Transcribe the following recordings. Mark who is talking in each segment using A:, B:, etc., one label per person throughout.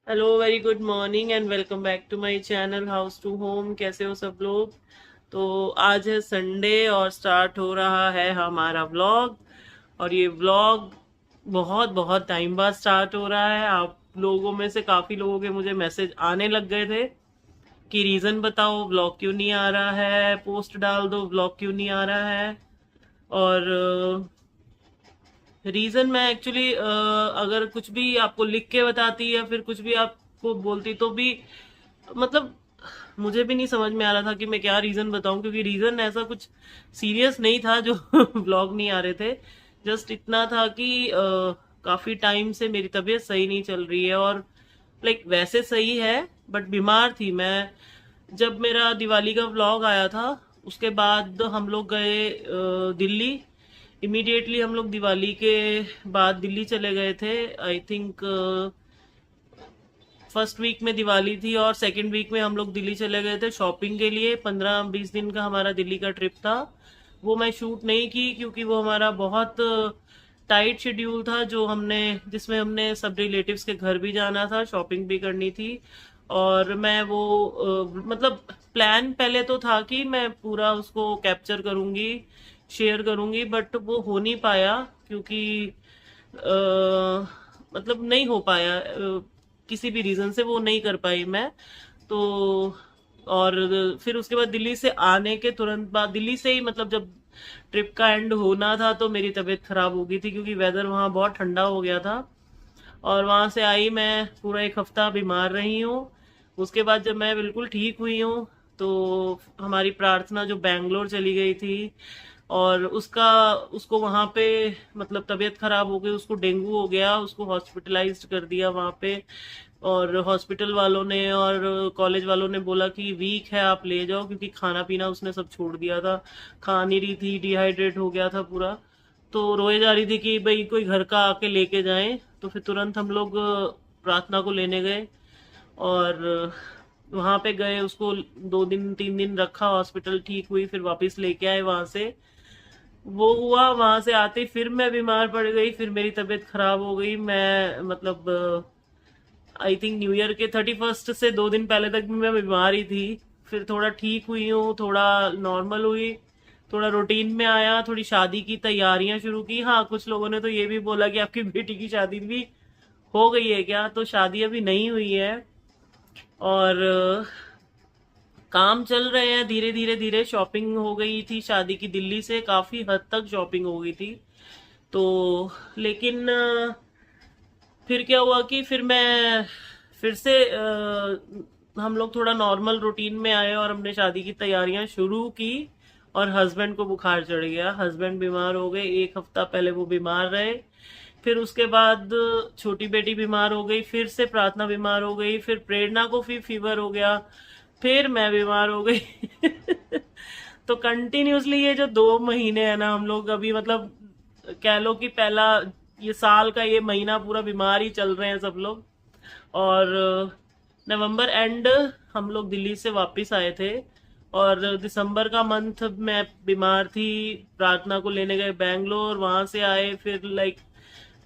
A: Hello, very good morning and welcome back to my channel house to home. कैसे हो सब लोग? तो आज है संडे और स्टार्ट हो रहा है हमारा व्लॉग। और ये व्लॉग बहुत बहुत टाइम बाद स्टार्ट हो रहा है। आप लोगों में से काफ़ी लोगों के मुझे मैसेज आने लग गए थे कि रीज़न बताओ, व्लॉग क्यों नहीं आ रहा है, पोस्ट डाल दो, व्लॉग क्यों नहीं आ रहा है। और रीजन मैं एक्चुअली अगर कुछ भी आपको लिख के बताती या फिर कुछ भी आपको बोलती तो भी मतलब मुझे भी नहीं समझ में आ रहा था कि मैं क्या रीजन बताऊं, क्योंकि रीजन ऐसा कुछ सीरियस नहीं था जो व्लॉग नहीं आ रहे थे। जस्ट इतना था कि काफी टाइम से मेरी तबीयत सही नहीं चल रही है। और लाइक वैसे सही है बट बीमार थी मैं। जब मेरा दिवाली का व्लॉग आया था उसके बाद हम लोग गए दिल्ली। इमीडिएटली हम लोग दिवाली के बाद दिल्ली चले गए थे। आई थिंक फर्स्ट वीक में दिवाली थी और सेकंड वीक में हम लोग दिल्ली चले गए थे शॉपिंग के लिए। 15-20 दिन का हमारा दिल्ली का ट्रिप था। वो मैं शूट नहीं की क्योंकि वो हमारा बहुत टाइट शेड्यूल था, जो हमने जिसमें हमने सब रिलेटिव्स के घर भी जाना था, शॉपिंग भी करनी थी। और मैं वो मतलब प्लान पहले तो था कि मैं पूरा उसको कैप्चर करूंगी, शेयर करूंगी, बट वो हो नहीं पाया क्योंकि मतलब नहीं हो पाया। किसी भी रीजन से वो नहीं कर पाई मैं। तो और फिर उसके बाद दिल्ली से आने के तुरंत बाद, दिल्ली से ही मतलब जब ट्रिप का एंड होना था तो मेरी तबीयत खराब हो गई थी क्योंकि वेदर वहाँ बहुत ठंडा हो गया था। और वहां से आई, मैं पूरा एक हफ्ता बीमार रही हूँ। उसके बाद जब मैं बिल्कुल ठीक हुई हूँ तो हमारी प्रार्थना जो बैंगलोर चली गई थी, और उसको वहां पे मतलब तबीयत खराब हो गई, उसको डेंगू हो गया, उसको हॉस्पिटलाइज्ड कर दिया वहां पे। और हॉस्पिटल वालों ने और कॉलेज वालों ने बोला कि वीक है, आप ले जाओ, क्योंकि खाना पीना उसने सब छोड़ दिया था, खा नहीं रही थी, डिहाइड्रेट हो गया था पूरा। तो रोए जा रही थी कि भाई कोई घर का आके लेके जाए। तो फिर तुरंत हम लोग प्रार्थना को लेने गए। और वहां पे गए, उसको 2 दिन 3 दिन रखा हॉस्पिटल, ठीक हुई, फिर वापस लेके आए वहां से। वो हुआ, वहां से आते ही फिर मैं बीमार पड़ गई, फिर मेरी तबीयत खराब हो गई। मैं मतलब आई थिंक न्यू ईयर के 31st से 2 दिन पहले तक भी मैं बीमार ही थी। फिर थोड़ा ठीक हुई हूँ, थोड़ा नॉर्मल हुई, थोड़ा रूटीन में आया, थोड़ी शादी की तैयारियां शुरू की। हाँ, कुछ लोगों ने तो ये भी बोला कि आपकी बेटी की शादी भी हो गई है क्या, तो शादी अभी नहीं हुई है। और काम चल रहे हैं धीरे धीरे धीरे। शॉपिंग हो गई थी शादी की, दिल्ली से काफी हद तक शॉपिंग हो गई थी। तो लेकिन फिर क्या हुआ कि फिर मैं फिर से हम लोग थोड़ा नॉर्मल रूटीन में आए और हमने शादी की तैयारियां शुरू की। और हस्बैंड को बुखार चढ़ गया, हस्बैंड बीमार हो गए, एक हफ्ता पहले वो बीमार रहे। फिर उसके बाद छोटी बेटी बीमार हो गई, फिर से प्रार्थना बीमार हो गई, फिर प्रेरणा को फिर फीवर हो गया, फिर मैं बीमार हो गई। तो कंटिन्यूसली ये जो 2 महीने है ना, हम लोग अभी मतलब कह लो कि पहला ये साल का ये महीना पूरा बीमार ही चल रहे हैं सब लोग। और नवंबर एंड हम लोग दिल्ली से वापस आए थे। और दिसंबर का मंथ मैं बीमार थी, प्रार्थना को लेने गए बैंगलोर, वहां से आए, फिर लाइक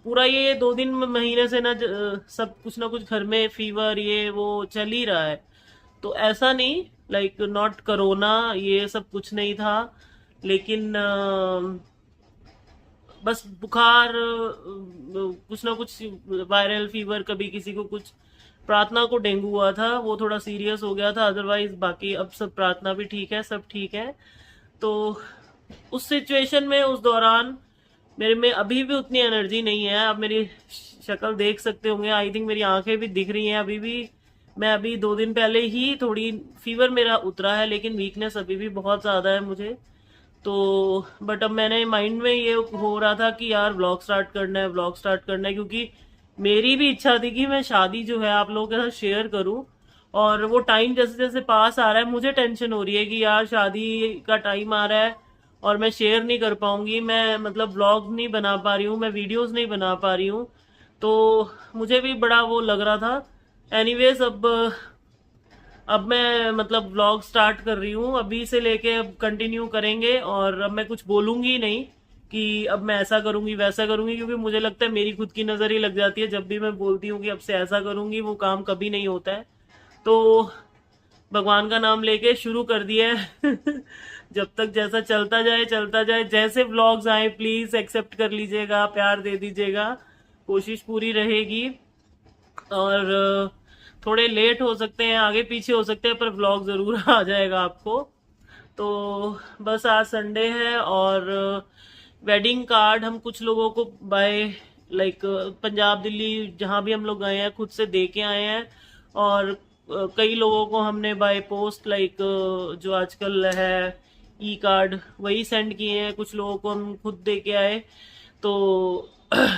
A: पूरा ये 2 दिन महीने से ना सब कुछ ना कुछ घर में फीवर ये वो चल ही रहा है। तो ऐसा नहीं, लाइक नॉट कोरोना, ये सब कुछ नहीं था। लेकिन बस बुखार, कुछ ना कुछ वायरल फीवर, कभी किसी को कुछ। प्रार्थना को डेंगू हुआ था, वो थोड़ा सीरियस हो गया था, अदरवाइज बाकी अब सब, प्रार्थना भी ठीक है, सब ठीक है। तो उस सिचुएशन में, उस दौरान मेरे में अभी भी उतनी एनर्जी नहीं है। आप मेरी शक्ल देख सकते होंगे, आई थिंक मेरी आंखें भी दिख रही हैं अभी भी। मैं अभी 2 दिन पहले ही थोड़ी फीवर मेरा उतरा है, लेकिन वीकनेस अभी भी बहुत ज्यादा है मुझे। तो बट अब मैंने माइंड में ये हो रहा था कि यार व्लॉग स्टार्ट करना है, व्लॉग स्टार्ट करना है, क्योंकि मेरी भी इच्छा थी कि मैं शादी जो है आप लोगों के साथ शेयर करूं। और वो टाइम जैसे जैसे पास आ रहा है, मुझे टेंशन हो रही है कि यार शादी का टाइम आ रहा है और मैं शेयर नहीं कर पाऊंगी, मैं मतलब व्लॉग नहीं बना पा रही हूँ, मैं वीडियोस नहीं बना पा रही हूँ। तो मुझे भी बड़ा वो लग रहा था। एनीवेज अब मैं मतलब व्लॉग स्टार्ट कर रही हूँ, अभी से लेके अब कंटिन्यू करेंगे, और अब मैं कुछ बोलूंगी नहीं कि अब मैं ऐसा करूंगी वैसा करूंगी, क्योंकि मुझे लगता है मेरी खुद की नजर ही लग जाती है जब भी मैं बोलती हूँ कि अब से ऐसा करूंगी, वो काम कभी नहीं होता है। तो भगवान का नाम लेके शुरू कर दिया है। जब तक जैसा चलता जाए, जैसे व्लॉग्स आए प्लीज एक्सेप्ट कर लीजिएगा, प्यार दे दीजिएगा, कोशिश पूरी रहेगी। और थोड़े लेट हो सकते हैं, आगे पीछे हो सकते हैं, पर व्लॉग जरूर आ जाएगा आपको। तो बस आज संडे है, और वेडिंग कार्ड हम कुछ लोगों को बाय लाइक पंजाब दिल्ली जहां भी हम लोग गए हैं खुद से दे के आए हैं, और कई लोगों को हमने बाय पोस्ट लाइक जो आजकल है ई कार्ड वही सेंड किए हैं, कुछ लोगों को हम खुद दे के आए। तो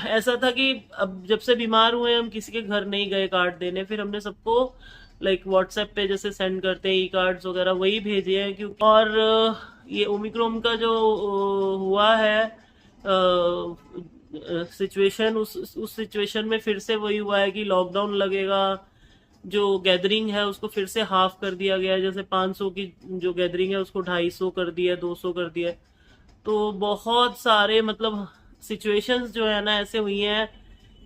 A: ऐसा था कि अब जब से बीमार हुए हम किसी के घर नहीं गए कार्ड देने, फिर हमने सबको लाइक व्हाट्सएप पे जैसे सेंड करते हैं ई कार्ड्स वगैरह वही भेजे हैं। क्योंकि और ये ओमिक्रॉन का जो हुआ है सिचुएशन, उस सिचुएशन में फिर से वही हुआ है कि लॉकडाउन लगेगा, जो गैदरिंग है उसको फिर से हाफ कर दिया गया है, जैसे 500 की जो गैदरिंग है उसको 250 कर दिया है, 200 कर दिया है। तो बहुत सारे मतलब सिचुएशंस जो है ना ऐसे हुई हैं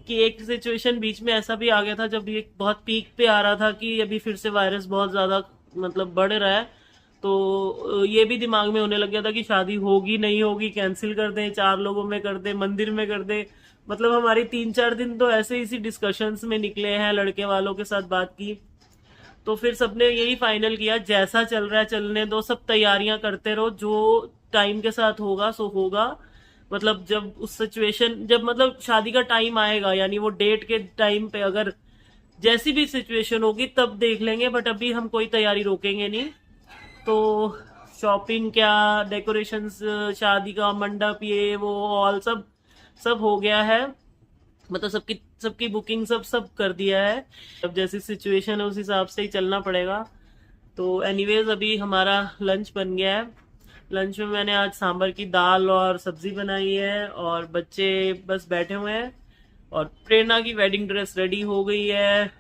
A: कि एक सिचुएशन बीच में ऐसा भी आ गया था जब ये बहुत पीक पे आ रहा था कि अभी फिर से वायरस बहुत ज्यादा मतलब बढ़ रहा है। तो ये भी दिमाग में होने लग गया था कि शादी होगी नहीं होगी, कैंसिल कर दें, 4 लोगों में कर दें, मंदिर में कर दें। मतलब हमारी 3-4 दिन तो ऐसे इसी डिस्कशंस में निकले हैं, लड़के वालों के साथ बात की। तो फिर सबने यही फाइनल किया, जैसा चल रहा है चलने दो, सब तैयारियां करते रहो, जो टाइम के साथ होगा सो होगा। मतलब जब उस सिचुएशन, जब मतलब शादी का टाइम आएगा, यानी वो डेट के टाइम पे अगर जैसी भी सिचुएशन होगी तब देख लेंगे, बट अभी हम कोई तैयारी रोकेंगे नहीं। तो शॉपिंग क्या, डेकोरेशंस, शादी का मंडप, ये वो ऑल सब सब हो गया है। मतलब सबकी सबकी बुकिंग सब सब कर दिया है। अब जैसी सिचुएशन है उस हिसाब से ही चलना पड़ेगा। तो एनीवेज अभी हमारा लंच बन गया है। लंच में मैंने आज सांभर की दाल और सब्जी बनाई है, और बच्चे बस बैठे हुए हैं, और प्रेरणा की वेडिंग ड्रेस रेडी हो गई है।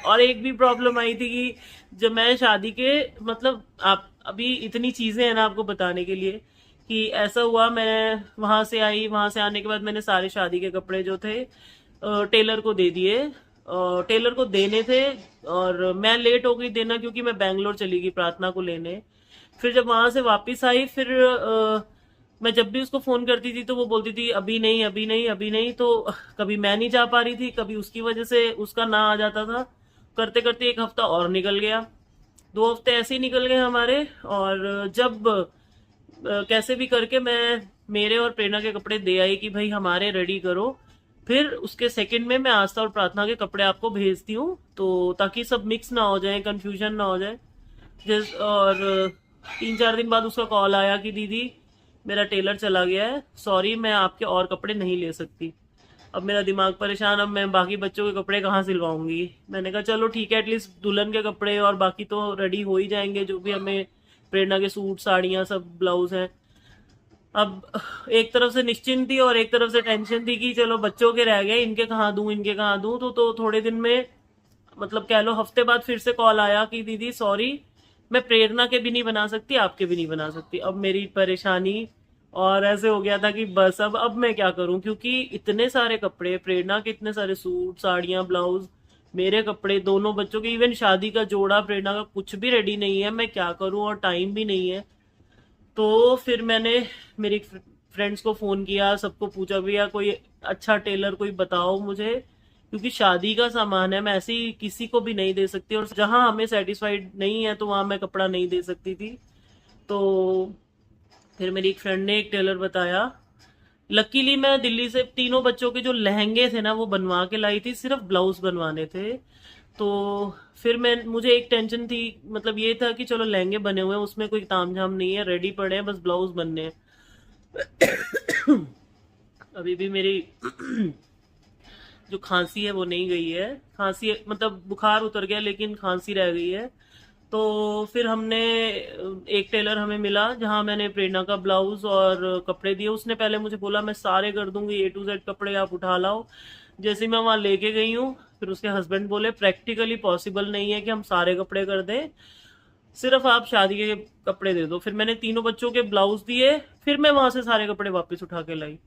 A: और एक भी प्रॉब्लम आई थी कि जब मैं शादी के मतलब आप अभी इतनी चीजें हैं ना आपको बताने के लिए, कि ऐसा हुआ मैं वहां से आई, वहां से आने के बाद मैंने सारे शादी के कपड़े जो थे टेलर को दे दिए, टेलर को देने थे। और मैं लेट हो गई देना क्योंकि मैं बैंगलोर चली गई प्रार्थना को लेने। फिर जब वहां से वापस आई, फिर मैं जब भी उसको फोन करती थी तो वो बोलती थी अभी नहीं अभी नहीं अभी नहीं। तो कभी मैं नहीं जा पा रही थी, कभी उसकी वजह से उसका ना आ जाता था। करते करते 1 हफ्ता और निकल गया, 2 हफ्ते ऐसे ही निकल गए हमारे। और जब कैसे भी करके मैं मेरे और प्रेरणा के कपड़े दे आई कि भाई हमारे रेडी करो, फिर उसके सेकंड में मैं आस्था और प्रार्थना के कपड़े आपको भेजती हूँ, तो ताकि सब मिक्स ना हो जाए, कंफ्यूजन ना हो जाए। और 3-4 दिन बाद उसका कॉल आया कि दीदी मेरा टेलर चला गया है, सॉरी मैं आपके और कपड़े नहीं ले सकती। अब मेरा दिमाग परेशान, अब मैं बाकी बच्चों के कपड़े कहाँ सिलवाऊंगी। मैंने कहा चलो ठीक है, एटलीस्ट दुल्हन के कपड़े और बाकी तो रेडी हो ही जाएंगे, जो भी हमें प्रेरणा के सूट साड़ियाँ सब ब्लाउज हैं। अब एक तरफ से निश्चिंत थी और एक तरफ से टेंशन थी कि चलो बच्चों के रह गए, इनके कहाँ दूं इनके कहाँ दूं। तो थोड़े दिन में मतलब कह लो हफ्ते बाद फिर से कॉल आया कि दीदी सॉरी मैं प्रेरणा के भी नहीं बना सकती, आपके भी नहीं बना सकती। अब मेरी परेशानी और ऐसे हो गया था कि बस अब मैं क्या करूं, क्योंकि इतने सारे कपड़े, प्रेरणा के इतने सारे सूट साड़ियां ब्लाउज, मेरे कपड़े, दोनों बच्चों के, इवन शादी का जोड़ा प्रेरणा का कुछ भी रेडी नहीं है। मैं क्या करूं, और टाइम भी नहीं है। तो फिर मैंने मेरी फ्रेंड्स को फोन किया, सबको पूछा भैया कोई अच्छा टेलर कोई बताओ मुझे, क्योंकि शादी का सामान है, मैं ऐसे ही किसी को भी नहीं दे सकती, और जहां हमें सेटिस्फाइड नहीं है तो वहां मैं कपड़ा नहीं दे सकती थी। तो फिर मेरी एक फ्रेंड ने एक टेलर बताया। लकीली मैं दिल्ली से तीनों बच्चों के जो लहंगे थे ना वो बनवा के लाई थी, सिर्फ ब्लाउज बनवाने थे। तो फिर मुझे एक टेंशन थी, मतलब ये था कि चलो लहंगे बने हुए हैं, उसमें कोई तामझाम नहीं है, रेडी पड़े हैं, बस ब्लाउज बनने हैं। अभी भी मेरी जो खांसी है वो नहीं गई है, खांसी मतलब बुखार उतर गया लेकिन खांसी रह गई है। तो फिर हमने एक टेलर हमें मिला जहां मैंने प्रेरणा का ब्लाउज और कपड़े दिए। उसने पहले मुझे बोला मैं सारे कर दूंगी, A to Z कपड़े आप उठा लाओ। जैसे मैं वहां लेके गई हूँ, फिर उसके हस्बैंड बोले प्रैक्टिकली पॉसिबल नहीं है कि हम सारे कपड़े कर दें, सिर्फ आप शादी के कपड़े दे दो। फिर मैंने तीनों बच्चों के ब्लाउज दिए, फिर मैं वहां से सारे कपड़े वापस उठा के लाई,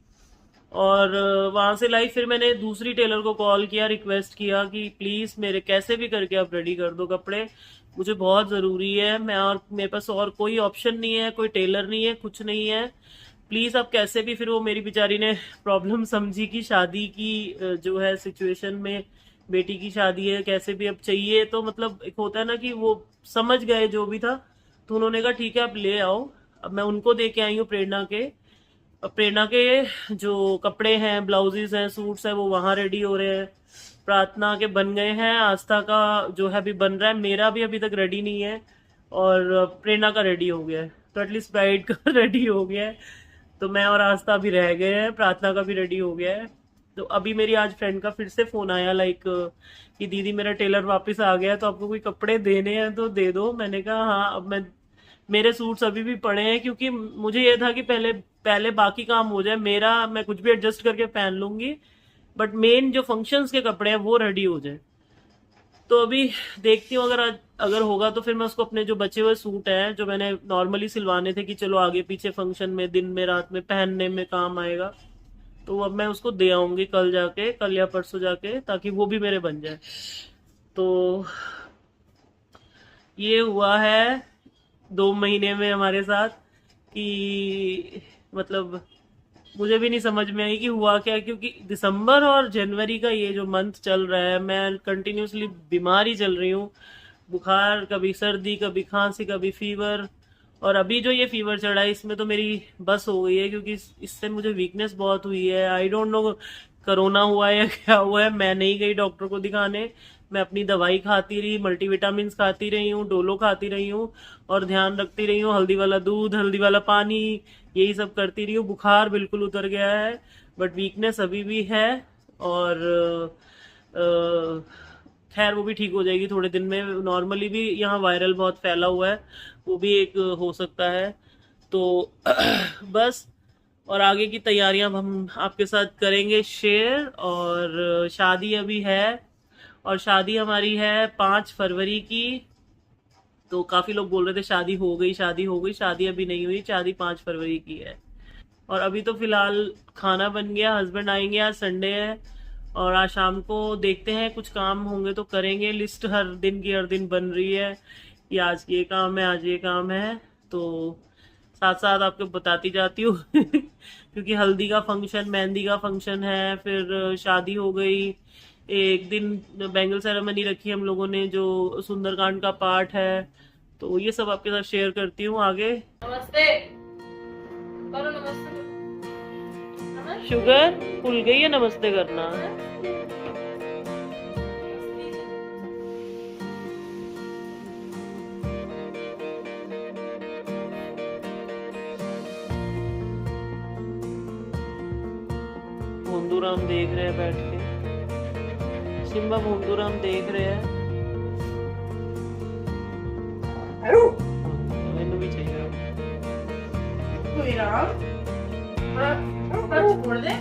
A: और वहां से लाई। फिर मैंने दूसरी टेलर को कॉल किया, रिक्वेस्ट किया कि प्लीज मेरे कैसे भी करके आप रेडी कर दो कपड़े, मुझे बहुत जरूरी है, मैं और मेरे पास और कोई ऑप्शन नहीं है, कोई टेलर नहीं है, कुछ नहीं है, प्लीज आप कैसे भी। फिर वो मेरी बेचारी ने प्रॉब्लम समझी कि शादी की जो है सिचुएशन में, बेटी की शादी है, कैसे भी अब चाहिए, तो मतलब एक होता है ना कि वो समझ गए जो भी था। तो उन्होंने कहा ठीक है आप ले आओ। अब मैं उनको दे के आई हूँ प्रेरणा के। अब प्रेरणा के जो कपड़े हैं, ब्लाउजेस हैं, सूट्स हैं, वो वहां रेडी हो रहे हैं। प्रार्थना के बन गए हैं, आस्था का जो है अभी बन रहा है, मेरा भी अभी तक रेडी नहीं है, और प्रेरणा का रेडी हो गया है, तो एटलीस्ट ब्राइड का रेडी हो गया है। तो मैं और आस्था भी रह गए हैं, प्रार्थना का भी रेडी हो गया है। तो अभी मेरी आज फ्रेंड का फिर से फोन आया, लाइक कि दीदी मेरा टेलर वापस आ गया है, तो आपको कोई कपड़े देने हैं तो दे दो। मैंने कहा हाँ, अब मैं, मेरे सूट्स अभी भी पड़े हैं, क्योंकि मुझे ये था कि पहले पहले बाकी काम हो जाए मेरा, मैं कुछ भी एडजस्ट करके पहन लूंगी, बट मेन जो फंक्शंस के कपड़े हैं वो रेडी हो जाए। तो अभी देखती हूँ, अगर अगर होगा तो फिर मैं उसको अपने जो बचे हुए सूट हैं जो मैंने नॉर्मली सिलवाने थे कि चलो आगे पीछे फंक्शन में, दिन में, रात में पहनने में काम आएगा, तो अब मैं उसको दे आऊंगी कल जाके, कल या परसों जाके, ताकि वो भी मेरे बन जाए। तो ये हुआ है 2 महीने में हमारे साथ, कि मतलब मुझे भी नहीं समझ में आई कि हुआ क्या, क्योंकि दिसंबर और जनवरी का ये जो मंथ चल रहा है, मैं कंटिन्यूसली बीमार ही चल रही हूँ। बुखार, कभी सर्दी, कभी खांसी, कभी फीवर, और अभी जो ये फीवर चढ़ा है इसमें तो मेरी बस हो गई है, क्योंकि इससे मुझे वीकनेस बहुत हुई है। आई डोंट नो कोरोना हुआ है या क्या हुआ है, मैं नहीं गई डॉक्टर को दिखाने, मैं अपनी दवाई खाती रही, मल्टीविटामिन खाती रही हूँ, डोलो खाती रही हूँ, और ध्यान रखती रही हूँ, हल्दी वाला दूध, हल्दी वाला पानी, यही सब करती रही हूँ। बुखार बिल्कुल उतर गया है, बट वीकनेस अभी भी है, और खैर वो भी ठीक हो जाएगी थोड़े दिन में। नॉर्मली भी यहाँ वायरल बहुत फैला हुआ है, वो भी एक हो सकता है। तो बस, और आगे की तैयारियां हम आपके साथ करेंगे शेयर। और शादी अभी है, और शादी हमारी है 5 फरवरी की। तो काफी लोग बोल रहे थे शादी हो गई, शादी हो गई, शादी अभी नहीं हुई, शादी 5 फरवरी की है। और अभी तो फिलहाल खाना बन गया, हस्बैंड आएंगे, आज संडे है, और आज शाम को देखते हैं, कुछ काम होंगे तो करेंगे। लिस्ट हर दिन की हर दिन बन रही है कि आज ये काम है, आज ये काम है, तो साथ साथ आपको बताती जाती हूँ। क्योंकि हल्दी का फंक्शन, मेहंदी का फंक्शन है, फिर शादी हो गई, एक दिन बैंगल सेरेमनी रखी हम लोगों ने, जो सुंदरकांड का पार्ट है। तो ये सब आपके साथ शेयर करती हूँ आगे। नमस्ते करो, नमस्ते। शुगर भूल गई है नमस्ते करना। भोंदूराम देख रहे हैं बैठ के, सिम्बा भोंदूराम देख रहे हैं। मैंने भी चाहिए कोई राम, छोड़ दे।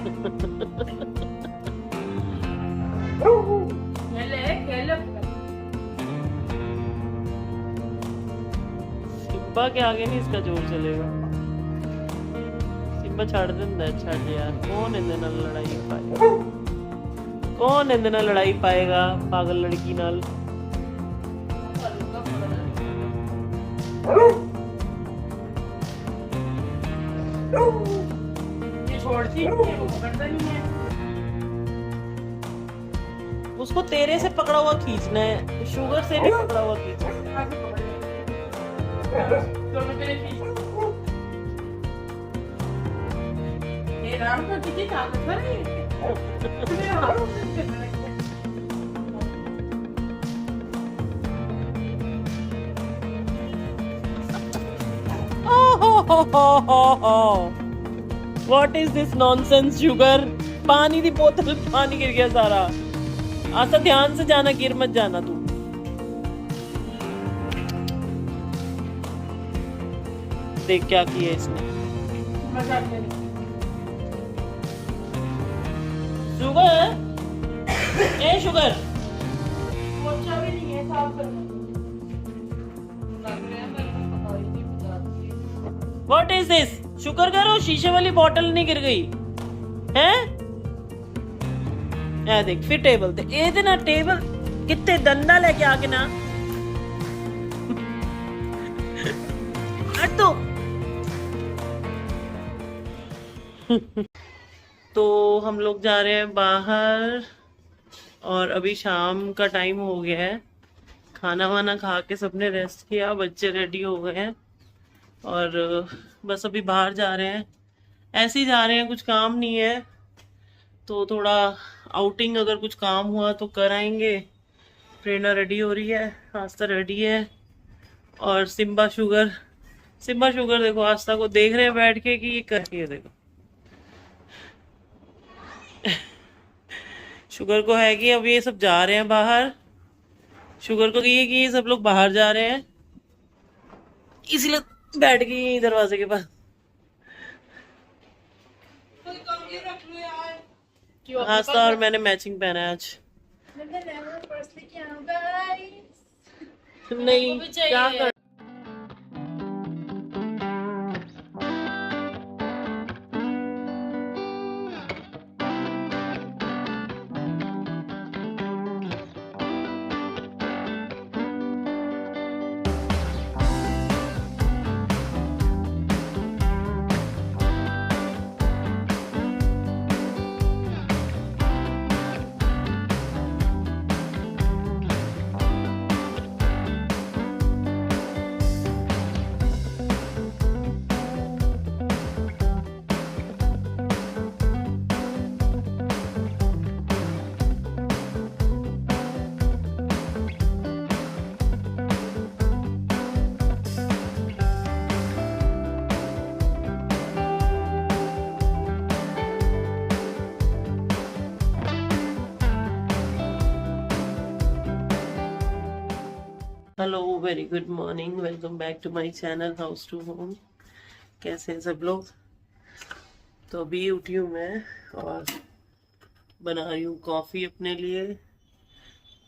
A: सिम्बा के आगे नहीं इसका जोर चलेगा। सिम्बा छड़ देंदा, छड़ यार, कौन इहदे नाल लड़ाई पाएगा, कौन इहदे नाल लड़ाई पाएगा पागल लड़की नाल। उसको तेरे से पकड़ा हुआ खींचना है, शुगर से नहीं पकड़ा हुआ खींचना। राम का किसी ताकत नहीं। What is this nonsense, sugar? पानी दी बोतल, पानी गिर गया सारा। आसा ध्यान से जाना, गिर मत जाना तू। देख क्या किया इसने। शुगर, ए शुगर, पोछा भी नहीं है, साफ करना। What is this? शुक्र करो शीशे वाली बोतल नहीं गिर गई है। ए देख फिर टेबल ते ए ना टेबल कितने डंडा लेके आके ना हट दो। तो हम लोग जा रहे हैं बाहर और अभी शाम का टाइम हो गया है। खाना वाना खा के सबने रेस्ट किया, बच्चे रेडी हो गए हैं और बस अभी बाहर जा रहे हैं। ऐसे ही जा रहे हैं, कुछ काम नहीं है तो थोड़ा आउटिंग अगर कुछ काम हुआ तो कर आएंगे। प्रेरणा रेडी हो रही है, आस्था रेडी है और सिम्बा शुगर देखो आस्था को देख रहे हैं बैठ के कि ये कर रही है। देखो शुगर को है कि अब ये सब जा रहे हैं बाहर। शुगर को ये कि ये सब लोग बाहर जा रहे हैं, इसीलिए बैठ गई दरवाजे के पास। आस्था और मैंने मैचिंग पहना है आज। नहीं क्या कर hello very good morning, welcome back to my channel house to home. कैसे हैं सब लोग? तो अभी उठी हूँ मैं और बना रही हूँ कॉफ़ी अपने लिए।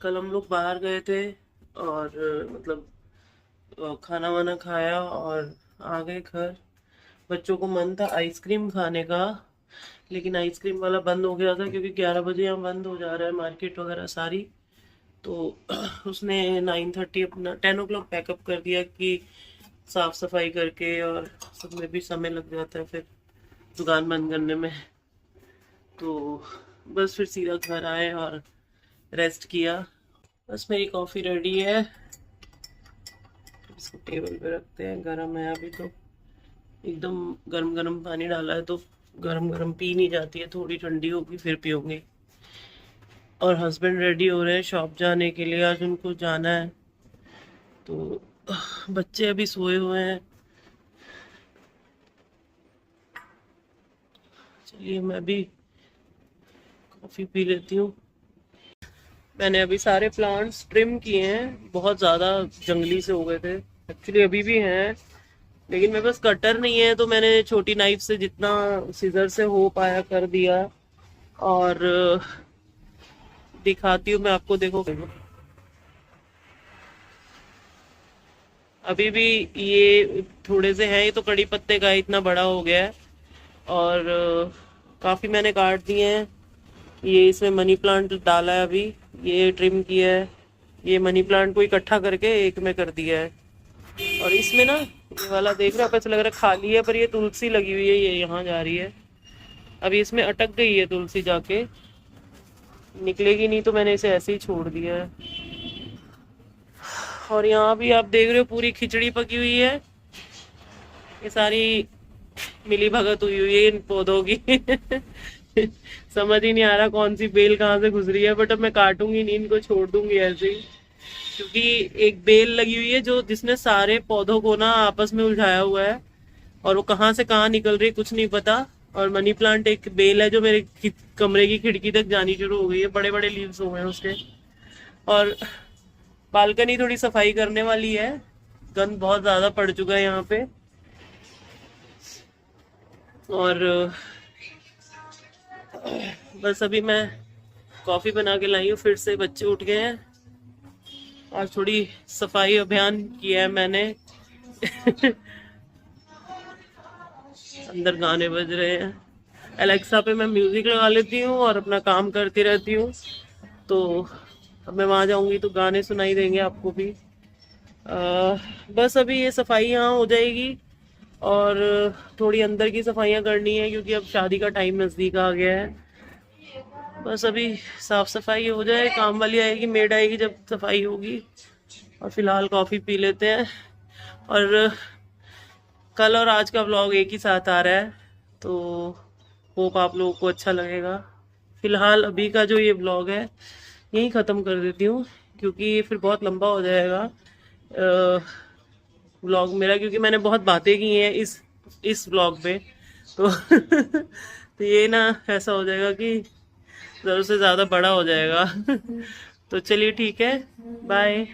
A: कल हम लोग बाहर गए थे और खाना वाना खाया और आ गए घर। बच्चों को मन था आइसक्रीम खाने का, लेकिन आइसक्रीम वाला बंद हो गया था क्योंकि 11 बजे यहाँ बंद हो जा रहा है मार्केट वगैरह सारी। तो उसने 9:30 अपना 10 o'clock पैकअप कर दिया कि साफ सफाई करके, और सब में भी समय लग जाता है फिर दुकान बंद करने में। तो बस फिर सीधा घर आए और रेस्ट किया। बस मेरी कॉफ़ी रेडी है, इसको टेबल पे रखते हैं। गर्म है अभी तो, एकदम गर्म गर्म पानी डाला है तो गर्म गर्म पी नहीं जाती है, थोड़ी ठंडी होगी फिर पियोंगे। और हस्बैंड रेडी हो रहे हैं शॉप जाने के लिए, आज उनको जाना है। तो बच्चे अभी सोए हुए हैं। चलिए मैं भी कॉफ़ी पी लेती हूँ। मैंने अभी सारे प्लांट्स ट्रिम किए हैं, बहुत ज़्यादा जंगली से हो गए थे। एक्चुअली अभी भी हैं, लेकिन मेरे पास कटर नहीं है तो मैंने छोटी नाइफ से जितना सीजर से हो पाया कर दिया। और दिखाती हूँ मैं आपको, देखो अभी भी ये थोड़े से हैं, ये तो कड़ी पत्ते का इतना बड़ा हो गया है। और काफ़ी मैंने काट दिए हैं। ये इसमें मनी प्लांट डाला है, अभी ये ट्रिम किया है। ये मनी प्लांट को इकट्ठा करके एक में कर दिया है। और इसमें ना ये वाला देख रहे हो, ऐसा लग रहा है खाली है, पर ये तुलसी लगी हुई है, ये यहाँ जा रही है। अभी इसमें अटक गई है तुलसी, जाके निकलेगी नहीं तो मैंने इसे ऐसे ही छोड़ दिया है। और यहाँ भी आप देख रहे हो पूरी खिचड़ी पकी हुई है, ये सारी मिली भगत हुई हुई है इन पौधों की। समझ ही नहीं आ रहा कौन सी बेल कहाँ से गुजरी है, बट अब मैं काटूंगी नहीं, इनको छोड़ दूंगी ऐसे ही। क्योंकि एक बेल लगी हुई है जो जिसने सारे पौधों को ना आपस में उलझाया हुआ है, और वो कहाँ से कहाँ निकल रही है कुछ नहीं पता। और मनी प्लांट एक बेल है जो मेरे कमरे की खिड़की तक जानी शुरू हो गई है, बड़े बड़े लीव्स हो गए हैं उसके। और बालकनी थोड़ी सफाई करने वाली है, गंद बहुत ज्यादा पड़ चुका है यहाँ पे। और बस अभी मैं कॉफी बना के लाई हूँ, फिर से बच्चे उठ गए हैं। आज थोड़ी सफाई अभियान किया है मैंने। अंदर गाने बज रहे हैं। एलेक्सा पे मैं म्यूजिक लगा लेती हूँ और अपना काम करती रहती हूँ। तो अब मैं वहां जाऊंगी तो गाने सुनाई देंगे आपको भी। बस अभी ये सफाई यहाँ हो जाएगी और थोड़ी अंदर की सफाइयाँ करनी है क्योंकि अब शादी का टाइम नज़दीक आ गया है। बस अभी साफ सफाई हो जाए, काम वाली आएगी, मेड आएगी जब सफाई होगी। और फिलहाल कॉफ़ी पी लेते हैं। और कल और आज का व्लॉग एक ही साथ आ रहा है, तो होप आप लोगों को अच्छा लगेगा। फिलहाल अभी का जो ये व्लॉग है यहीं ख़त्म कर देती हूँ क्योंकि ये फिर बहुत लंबा हो जाएगा व्लॉग मेरा, क्योंकि मैंने बहुत बातें की हैं इस व्लॉग पे। तो तो ये ना ऐसा हो जाएगा कि ज़रूर से ज़्यादा बड़ा हो जाएगा। तो चलिए ठीक है, बाय।